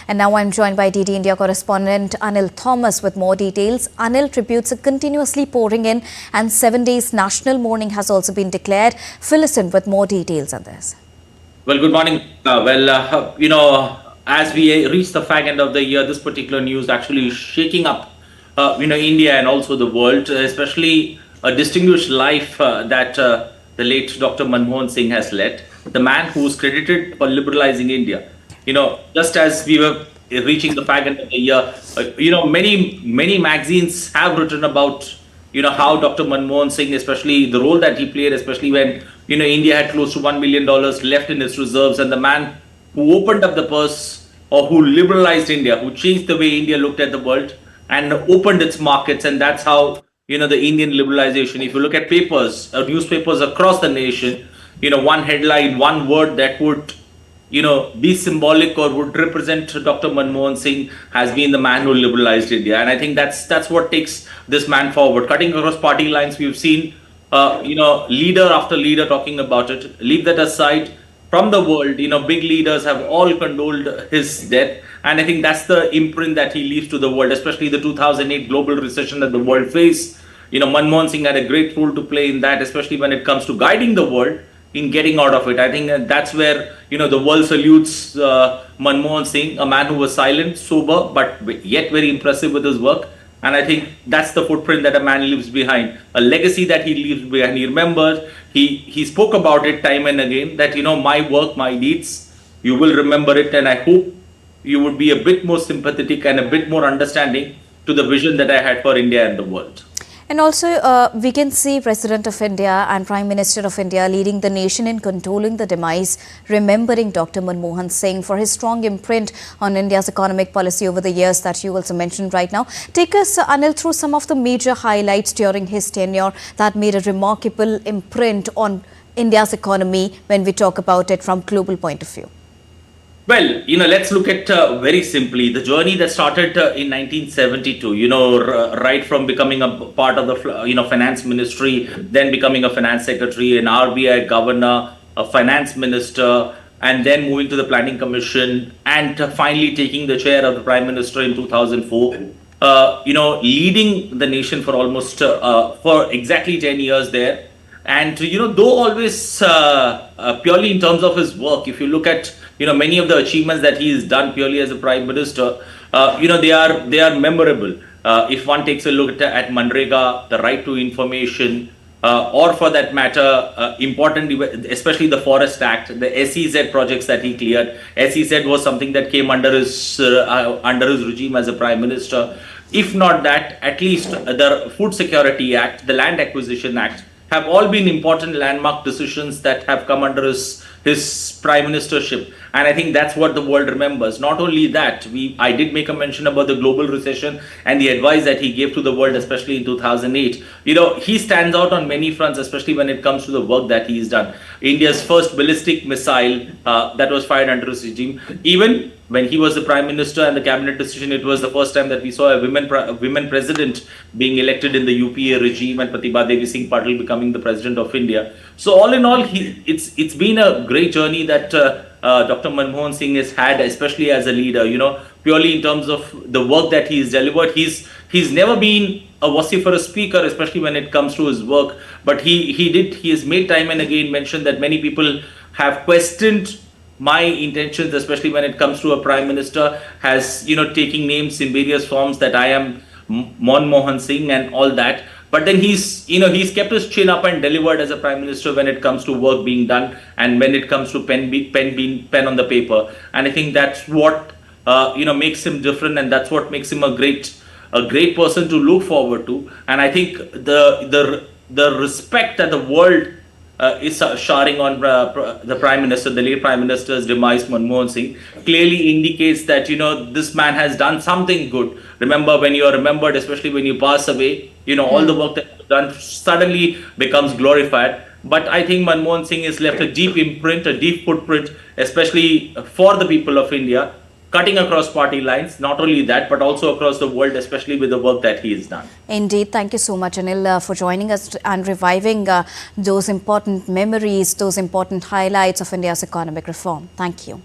And now I'm joined by DD India correspondent Anil Thomas with more details. Anil, tributes are continuously pouring in and 7 days national mourning has also been declared. Fill us in with more details on this. Well, good morning. As we reach the fag end of the year, this particular news actually is shaking up, India and also the world, especially a distinguished life that the late Dr. Manmohan Singh has led, the man who is credited for liberalizing India. Just as we were reaching the fag end of the year, many magazines have written about, how Dr. Manmohan Singh, especially the role that he played, especially when, India had close to $1 million left in its reserves, and the man who opened up the purse or who liberalized India, who changed the way India looked at the world and opened its markets. And that's how, the Indian liberalization, if you look at papers, newspapers across the nation, one headline, one word that would, be symbolic or would represent Dr. Manmohan Singh has been the man who liberalized India. And I think that's what takes this man forward. Cutting across party lines, we've seen, leader after leader talking about it. Leave that aside. From the world, big leaders have all condoled his death. And I think that's the imprint that he leaves to the world, especially the 2008 global recession that the world faced. Manmohan Singh had a great role to play in that, especially when it comes to guiding the world in getting out of it. I think that's where, the world salutes Manmohan Singh, a man who was silent, sober, but yet very impressive with his work. And I think that's the footprint that a man leaves behind, a legacy that he leaves behind. He remembers, he spoke about it time and again, that, my work, my deeds, you will remember it. And I hope you would be a bit more sympathetic and a bit more understanding to the vision that I had for India and the world. And also, we can see President of India and Prime Minister of India leading the nation in controlling the demise, remembering Dr. Manmohan Singh for his strong imprint on India's economic policy over the years that you also mentioned right now. Take us, Anil, through some of the major highlights during his tenure that made a remarkable imprint on India's economy when we talk about it from global point of view. Well, let's look at very simply the journey that started in 1972, right from becoming a part of the, finance ministry, then becoming a finance secretary, an RBI governor, a finance minister, and then moving to the planning commission and finally taking the chair of the prime minister in 2004, leading the nation for almost, for exactly 10 years there. And, though always purely in terms of his work, if you look at, many of the achievements that he has done purely as a prime minister, they are memorable. If one takes a look at Manrega, the right to information, or for that matter, important, especially the Forest Act, the SEZ projects that he cleared. SEZ was something that came under his regime as a prime minister. If not that, at least the Food Security Act, the Land Acquisition Act, have all been important landmark decisions that have come under his prime ministership. And I think that's what the world remembers. Not only that, I did make a mention about the global recession and the advice that he gave to the world, especially in 2008. He stands out on many fronts, especially when it comes to the work that he's done. India's first ballistic missile that was fired under his regime. Even when he was the prime minister and the cabinet decision, it was the first time that we saw a women president being elected in the UPA regime and Pratibha Devi Singh Patil becoming the president of India. So all in all, it's been a great journey that Dr. Manmohan Singh has had, especially as a leader, purely in terms of the work that he's delivered. He's never been a vociferous speaker, especially when it comes to his work, but he has made time and again mention that many people have questioned my intentions, especially when it comes to a prime minister, has, taking names in various forms that I am Manmohan Singh and all that. But then he's kept his chin up and delivered as a prime minister when it comes to work being done and when it comes to pen on the paper. And I think that's what, makes him different, and that's what makes him a great person to look forward to. And I think the respect that the world is showering on the Prime Minister, the late Prime Minister's demise, Manmohan Singh, clearly indicates that, this man has done something good. Remember, when you are remembered, especially when you pass away, all the work that you've done suddenly becomes glorified. But I think Manmohan Singh has left a deep imprint, a deep footprint, especially for the people of India, cutting across party lines. Not only that, but also across the world, especially with the work that he has done. Indeed. Thank you so much, Anil, for joining us and reviving those important memories, those important highlights of India's economic reform. Thank you.